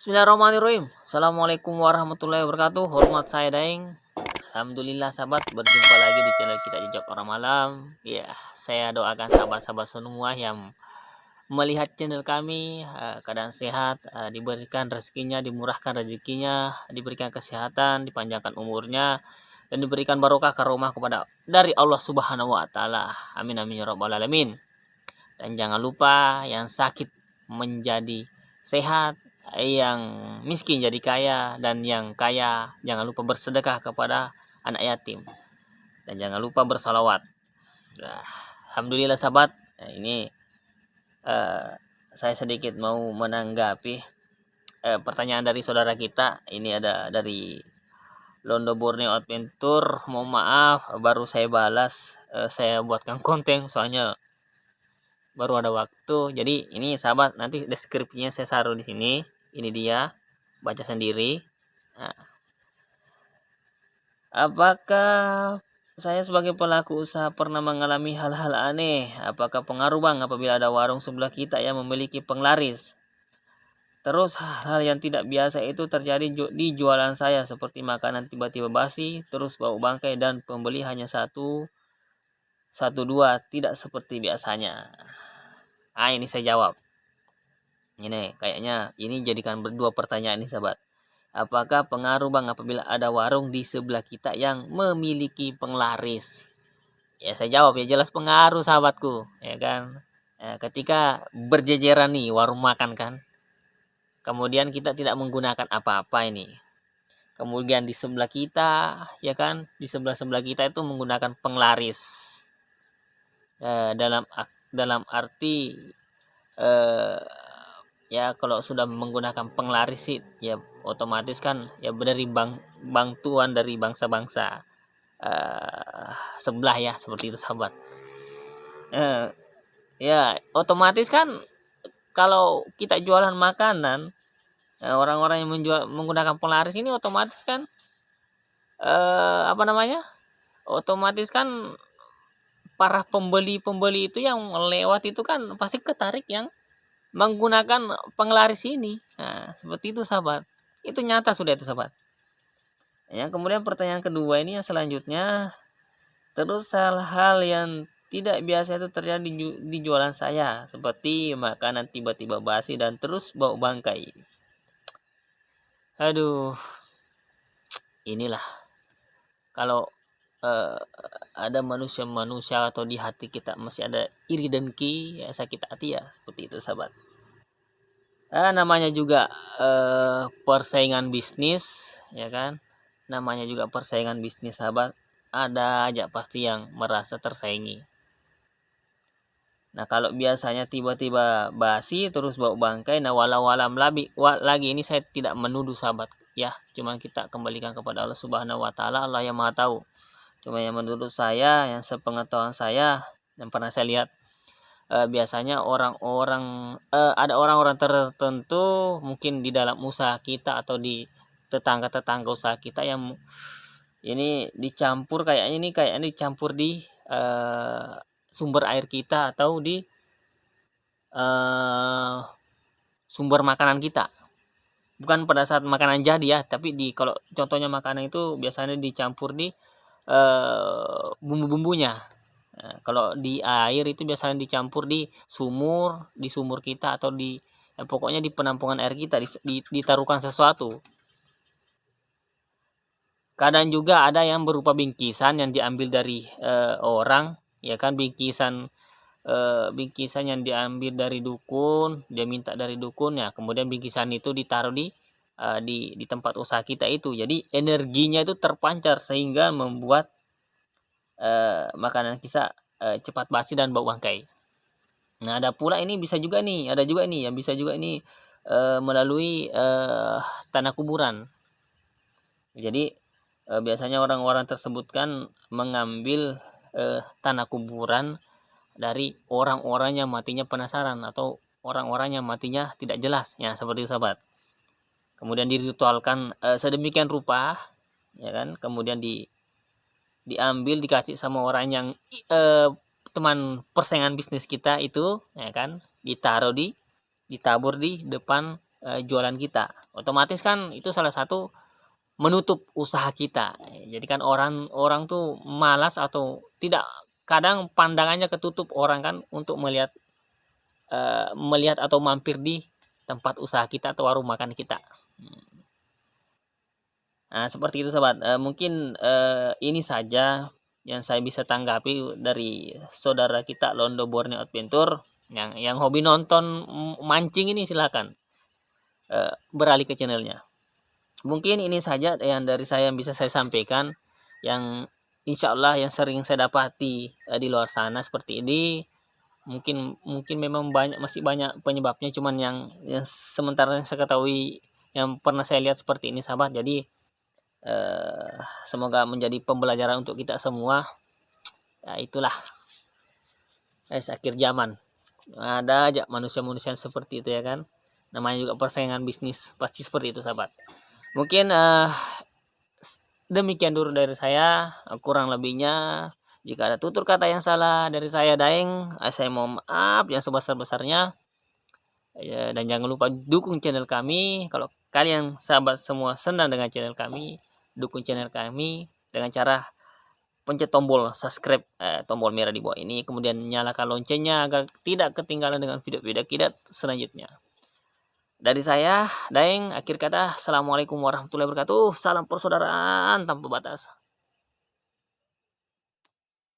Bismillahirrahmanirrahim. Assalamualaikum warahmatullahi wabarakatuh. Hormat saya Daeng. Alhamdulillah sahabat, berjumpa lagi di channel kita Jejak Orang Malam. Ya, saya doakan sahabat-sahabat semua yang melihat channel kami keadaan sehat, diberikan rezekinya, dimurahkan rezekinya, diberikan kesehatan, dipanjangkan umurnya, dan diberikan barokah karomah kepada dari Allah Subhanahu wa taala. Amin amin ya rabbal alamin. Dan jangan lupa yang sakit menjadi sehat, yang miskin jadi kaya, dan yang kaya jangan lupa bersedekah kepada anak yatim, dan jangan lupa bersalawat. Nah, alhamdulillah sahabat, ini saya sedikit mau menanggapi pertanyaan dari saudara kita. Ini ada dari Londo Borneo Adventure. Mohon maaf baru saya balas, saya buatkan konten soalnya baru ada waktu. Jadi ini sahabat, nanti deskripsinya saya taruh di sini. Ini dia, baca sendiri. Nah, apakah saya sebagai pelaku usaha pernah mengalami hal-hal aneh? Apakah pengaruh bang apabila ada warung sebelah kita yang memiliki penglaris? Terus hal yang tidak biasa itu terjadi di jualan saya, seperti makanan tiba-tiba basi, terus bau bangkai, dan pembeli hanya satu dua, tidak seperti biasanya. Ini saya jawab. Ini kayaknya ini jadikan berdua pertanyaan nih sahabat. Apakah pengaruh bang apabila ada warung di sebelah kita yang memiliki penglaris? Ya saya jawab, ya jelas pengaruh sahabatku, ya kan. Ketika berjejeran nih warung makan kan, kemudian kita tidak menggunakan apa-apa ini, kemudian di sebelah kita, ya kan, di sebelah kita itu menggunakan penglaris, dalam arti ya kalau sudah menggunakan penglaris sih ya otomatis kan ya dari bantuan dari bangsa-bangsa sebelah, ya seperti itu sahabat. Ya otomatis kan kalau kita jualan makanan, orang-orang yang menggunakan penglaris ini otomatis kan otomatis kan para pembeli itu yang lewat itu kan pasti ketarik yang menggunakan penglaris ini. Nah, seperti itu sahabat. Itu nyata sudah itu sahabat. Ya, kemudian pertanyaan kedua ini yang selanjutnya, terus hal-hal yang tidak biasa itu terjadi di jualan saya, seperti makanan tiba-tiba basi dan terus bau bangkai. Aduh, inilah kalau ada manusia atau di hati kita masih ada iri dengki, ya sakit hati, ya seperti itu sahabat. Namanya juga persaingan bisnis, ya kan, namanya juga persaingan bisnis sahabat, ada aja pasti yang merasa tersaingi. Nah kalau biasanya tiba-tiba basi terus bau bangkai, nah walau alam lagi ini saya tidak menuduh sahabat, ya cuma kita kembalikan kepada Allah Subhanahu wa taala, Allah yang Maha tahu. Cuma yang menurut saya, yang sepengetahuan saya, yang pernah saya lihat, biasanya ada orang-orang tertentu mungkin di dalam usaha kita atau di tetangga usaha kita yang ini dicampur, kayaknya dicampur di sumber air kita atau di sumber makanan kita. Bukan pada saat makanan jadi ya, tapi kalau contohnya makanan itu biasanya dicampur di bumbu-bumbunya. Nah, kalau di air itu biasanya dicampur di sumur kita, atau pokoknya di penampungan air kita ditaruhkan sesuatu. Kadang juga ada yang berupa bingkisan yang diambil dari orang, ya kan, bingkisan yang diambil dari dukun, dia minta dari dukun, ya kemudian bingkisan itu ditaruh di tempat usaha kita itu. Jadi energinya itu terpancar sehingga membuat makanan kita cepat basi dan bau bangkai. Nah ada juga nih yang bisa juga ini melalui tanah kuburan. Jadi biasanya orang-orang tersebut kan mengambil tanah kuburan dari orang-orang yang matinya penasaran atau orang-orang yang matinya tidak jelas, ya seperti itu sahabat. Kemudian diritualkan sedemikian rupa, ya kan, kemudian diambil, dikasih sama orang yang teman persaingan bisnis kita itu, ya kan, ditabur di depan jualan kita. otomatis kan itu salah satu menutup usaha kita. Jadi kan orang tuh malas atau tidak, kadang pandangannya ketutup orang kan untuk melihat atau mampir di tempat usaha kita atau warung makan kita. Nah, seperti itu sobat. Mungkin ini saja yang saya bisa tanggapi dari saudara kita Londo Borneo Adventure yang hobi nonton mancing ini, silakan beralih ke channelnya. Mungkin ini saja yang dari saya yang bisa saya sampaikan, yang insya Allah yang sering saya dapati di luar sana seperti ini. Mungkin memang masih banyak penyebabnya, cuman yang sementara yang saya ketahui, yang pernah saya lihat seperti ini sahabat. Jadi semoga menjadi pembelajaran untuk kita semua. Ya itulah akhir zaman, ada aja manusia-manusia seperti itu ya kan, namanya juga persaingan bisnis, pasti seperti itu sahabat. Mungkin demikian dulu dari saya, kurang lebihnya jika ada tutur kata yang salah dari saya Daeng, saya mohon maaf yang sebesar-besarnya. Ya, dan jangan lupa dukung channel kami. Kalau kalian sahabat semua senang dengan channel kami, dukung channel kami dengan cara pencet tombol subscribe, tombol merah di bawah ini, kemudian nyalakan loncengnya agar tidak ketinggalan dengan video-video kita selanjutnya. Dari saya Daeng, akhir kata, assalamualaikum warahmatullahi wabarakatuh. Salam persaudaraan tanpa batas.